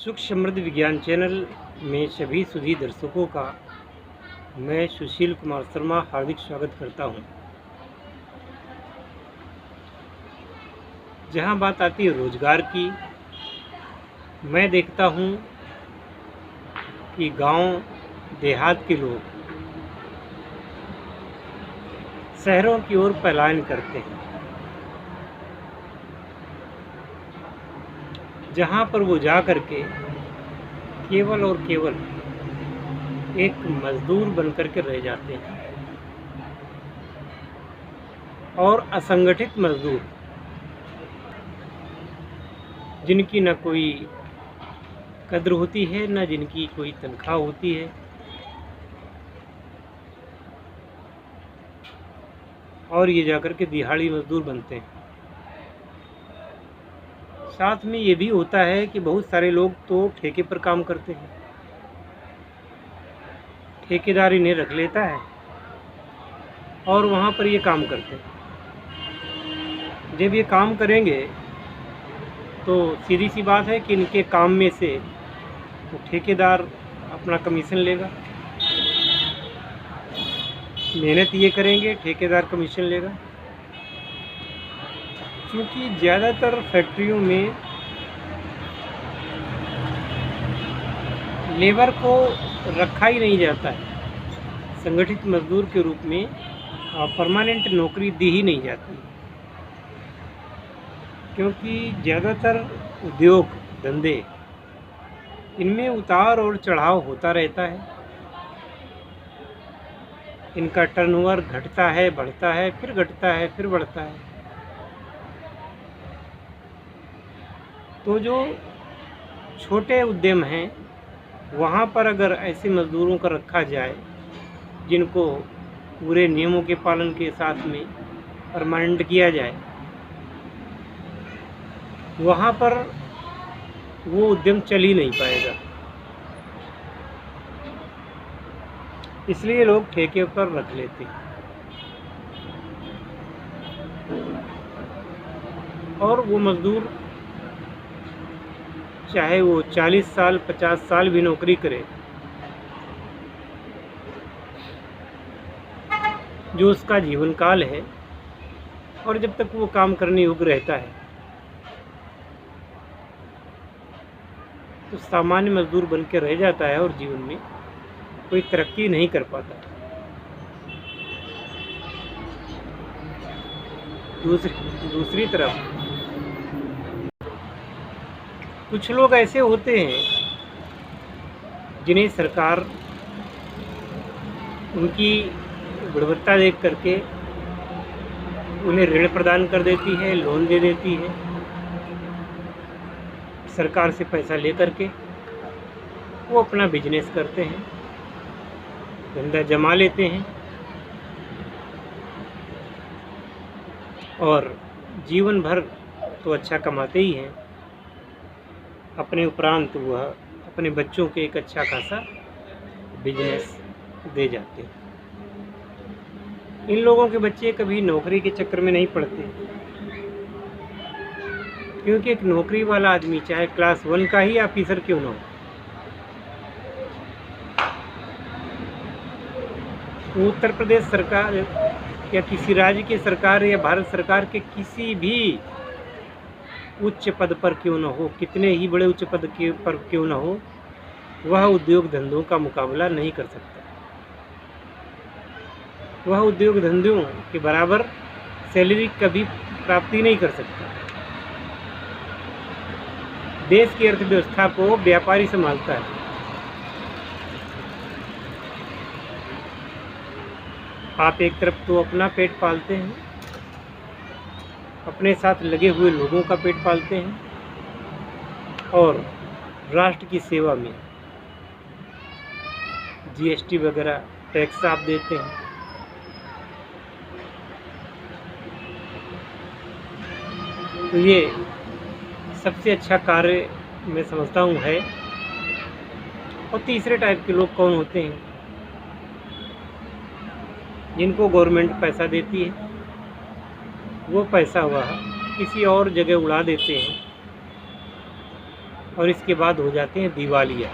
सुख समृद्ध विज्ञान चैनल में सभी सुधी दर्शकों का मैं सुशील कुमार शर्मा हार्दिक स्वागत करता हूं। जहां बात आती है रोजगार की, मैं देखता हूं कि गांव देहात के लोग शहरों की ओर पलायन करते हैं, जहां पर वो जा कर के केवल और केवल एक मजदूर बनकर के रह जाते हैं और असंगठित मजदूर जिनकी न कोई कद्र होती है, न जिनकी कोई तनख्वाह होती है, और ये जाकर के दिहाड़ी मजदूर बनते हैं। साथ में ये भी होता है कि बहुत सारे लोग तो ठेके पर काम करते हैं, ठेकेदार इन्हें रख लेता है और वहाँ पर ये काम करते हैं। जब ये काम करेंगे तो सीधी सी बात है कि इनके काम में से तो ठेकेदार अपना कमीशन लेगा, मेहनत ये करेंगे, ठेकेदार कमीशन लेगा। क्योंकि ज़्यादातर फैक्ट्रियों में लेबर को रखा ही नहीं जाता है, संगठित मजदूर के रूप में परमानेंट नौकरी दी ही नहीं जाती, क्योंकि ज़्यादातर उद्योग धंधे इनमें उतार और चढ़ाव होता रहता है। इनका टर्नओवर घटता है, बढ़ता है, फिर घटता है, फिर बढ़ता है। तो जो छोटे उद्यम हैं वहाँ पर अगर ऐसे मजदूरों का रखा जाए जिनको पूरे नियमों के पालन के साथ में परमानेंट किया जाए, वहाँ पर वो उद्यम चल ही नहीं पाएगा। इसलिए लोग ठेके पर रख लेते हैं और वो मजदूर चाहे वो 40 साल 50 साल भी नौकरी करे, जो उसका जीवन काल है, और जब तक वो काम करने योग्य रहता है तो सामान्य मजदूर बन के रह जाता है और जीवन में कोई तरक्की नहीं कर पाता। दूसरी तरफ कुछ लोग ऐसे होते हैं जिन्हें सरकार उनकी गुणवत्ता देख करके उन्हें ऋण प्रदान कर देती है, लोन दे देती है। सरकार से पैसा लेकर के वो अपना बिजनेस करते हैं, धंधा जमा लेते हैं और जीवन भर तो अच्छा कमाते ही हैं। अपने उपरांत वह अपने बच्चों के एक अच्छा खासा बिजनेस दे जाते हैं। इन लोगों के बच्चे कभी नौकरी के चक्कर में नहीं पड़ते, क्योंकि एक नौकरी वाला आदमी चाहे क्लास 1 का ही ऑफिसर क्यों ना हो, उत्तर प्रदेश सरकार या किसी राज्य की सरकार या भारत सरकार के किसी भी उच्च पद पर क्यों न हो, कितने ही बड़े उच्च पद के पर क्यों न हो, वह उद्योग धंधों का मुकाबला नहीं कर सकता। वह उद्योग धंधों के बराबर सैलरी कभी प्राप्ति नहीं कर सकता। देश की अर्थव्यवस्था को व्यापारी संभालता है। आप एक तरफ तो अपना पेट पालते हैं, अपने साथ लगे हुए लोगों का पेट पालते हैं, और राष्ट्र की सेवा में जीएसटी वगैरह टैक्स आप देते हैं। तो ये सबसे अच्छा कार्य मैं समझता हूँ है। और तीसरे टाइप के लोग कौन होते हैं? जिनको गवर्नमेंट पैसा देती है, वो पैसा वह किसी और जगह उड़ा देते हैं और इसके बाद हो जाते हैं दिवालिया।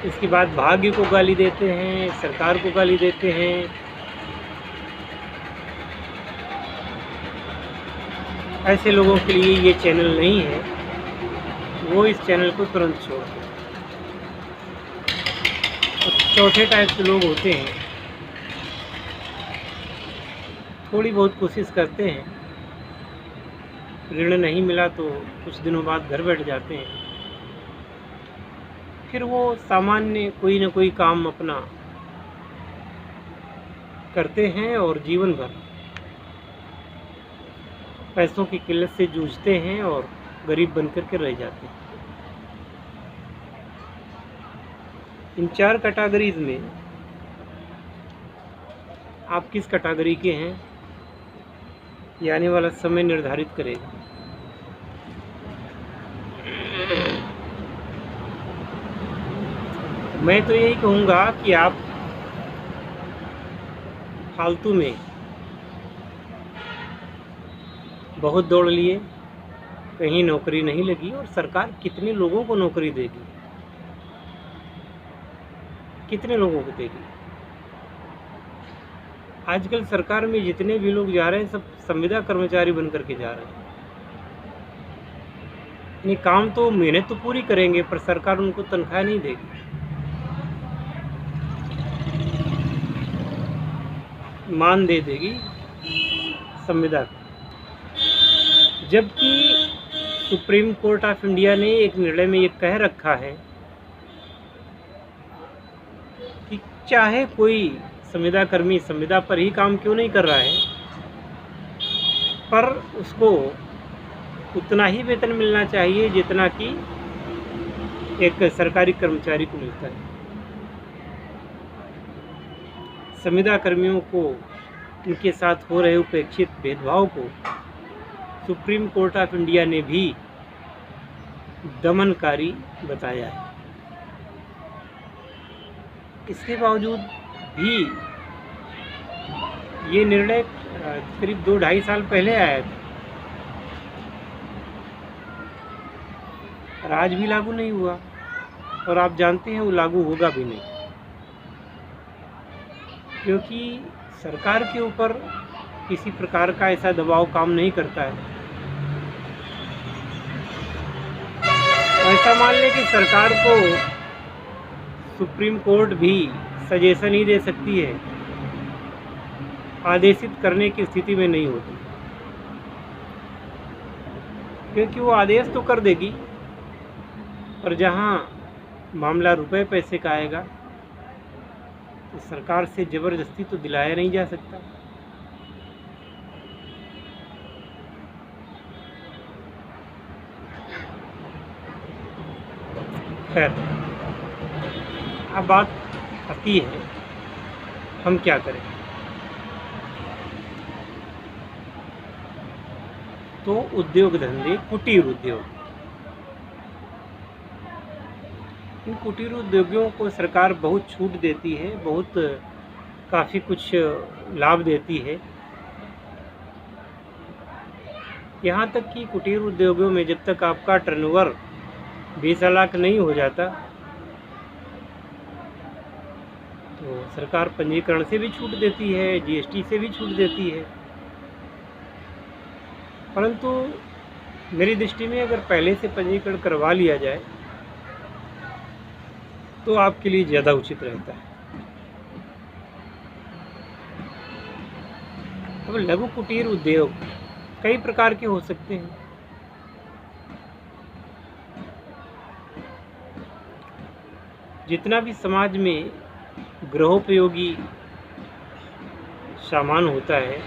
इसके बाद भाग्य को गाली देते हैं, सरकार को गाली देते हैं। ऐसे लोगों के लिए ये चैनल नहीं है, वो इस चैनल को तुरंत छोड़ दें। चौथे टाइप के लोग होते हैं, थोड़ी बहुत कोशिश करते हैं, ऋण नहीं मिला तो कुछ दिनों बाद घर बैठ जाते हैं, फिर वो सामान्य कोई ना कोई काम अपना करते हैं और जीवन भर पैसों की किल्लत से जूझते हैं और गरीब बनकर के रह जाते हैं। इन 4 कैटेगरीज में आप किस कैटेगरी के हैं, ये आने वाला समय निर्धारित करेगा। मैं तो यही कहूँगा कि आप फालतू में बहुत दौड़ लिए, कहीं नौकरी नहीं लगी, और सरकार कितने लोगों को नौकरी देगी, कितने लोगों को देगी। आजकल सरकार में जितने भी लोग जा रहे हैं सब संविदा कर्मचारी बन करके जा रहे हैं। यानी काम तो मेहनत तो पूरी करेंगे पर सरकार उनको तनख्वाह नहीं देगी, मान दे देगी संविदा। जबकि सुप्रीम कोर्ट ऑफ इंडिया ने एक निर्णय में ये कह रखा है कि चाहे कोई संविदा कर्मी संविदा पर ही काम क्यों नहीं कर रहा है, पर उसको उतना ही वेतन मिलना चाहिए जितना कि एक सरकारी कर्मचारी को मिलता है। संविदा कर्मियों को उनके साथ हो रहे उपेक्षित भेदभाव को सुप्रीम कोर्ट ऑफ इंडिया ने भी दमनकारी बताया है। इसके बावजूद भी ये निर्णय करीब 2-2.5 साल पहले आया था और आज भी लागू नहीं हुआ, और आप जानते हैं वो लागू होगा भी नहीं, क्योंकि सरकार के ऊपर किसी प्रकार का ऐसा दबाव काम नहीं करता है। ऐसा मान लें कि सरकार को सुप्रीम कोर्ट भी सजेशन ही दे सकती है, आदेशित करने की स्थिति में नहीं होती, क्योंकि वो आदेश तो कर देगी पर जहाँ मामला रुपए पैसे का आएगा तो सरकार से ज़बरदस्ती तो दिलाया नहीं जा सकता। खैर, अब बात आती है हम क्या करें। तो उद्योग धंधे, कुटीर उद्योग, इन कुटीर उद्योगों को सरकार बहुत छूट देती है, बहुत काफ़ी कुछ लाभ देती है। यहाँ तक कि कुटीर उद्योगों में जब तक आपका टर्नओवर 20 लाख नहीं हो जाता तो सरकार पंजीकरण से भी छूट देती है, जीएसटी से भी छूट देती है। परंतु मेरी दृष्टि में अगर पहले से पंजीकरण करवा लिया जाए तो आपके लिए ज़्यादा उचित रहता है। अब लघु कुटीर उद्योग कई प्रकार के हो सकते हैं। जितना भी समाज में गृहोपयोगी सामान होता है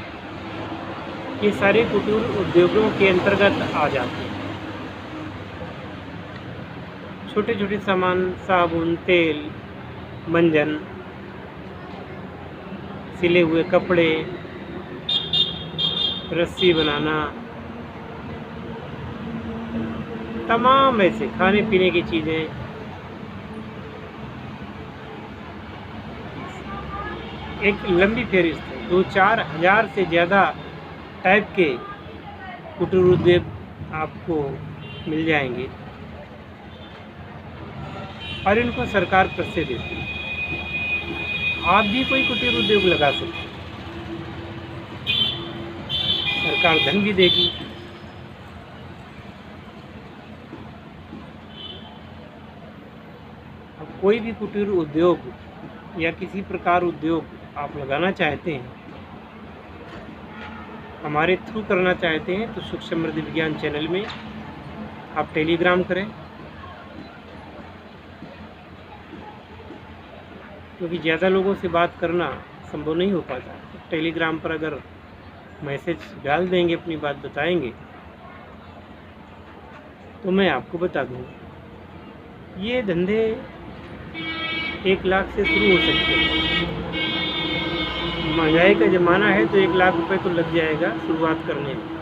ये सारे कुटीर उद्योगों के अंतर्गत आ जाते हैं। छोटे छोटे सामान, साबुन, तेल, मंजन, सिले हुए कपड़े, रस्सी बनाना, तमाम ऐसे खाने पीने की चीज़ें, एक लंबी फहरिस्त है। 2-4 हज़ार से ज़्यादा टाइप के कुटीर उद्योग आपको मिल जाएंगे और इनको सरकार पैसे देती है। आप भी कोई कुटीर उद्योग लगा सकते हैं, सरकार धन भी देगी। अब कोई भी कुटीर उद्योग या किसी प्रकार उद्योग आप लगाना चाहते हैं, हमारे थ्रू करना चाहते हैं, तो सुख समृद्धि विज्ञान चैनल में आप टेलीग्राम करें, क्योंकि ज़्यादा लोगों से बात करना संभव नहीं हो पाता। तो टेलीग्राम पर अगर मैसेज डाल देंगे, अपनी बात बताएंगे, तो मैं आपको बता दूँगा। ये धंधे 1 लाख से शुरू हो सकते हैं। महंगाई का ज़माना है तो 1 लाख रुपए तो लग जाएगा शुरुआत करने में।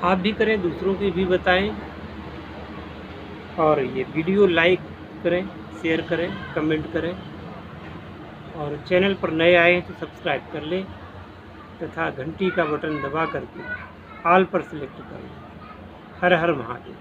आप भी करें, दूसरों को भी बताएं, और ये वीडियो लाइक करें, शेयर करें, कमेंट करें, और चैनल पर नए आए हैं तो सब्सक्राइब कर लें तथा घंटी का बटन दबा करके ऑल पर सिलेक्ट कर लें। हर हर महादेव।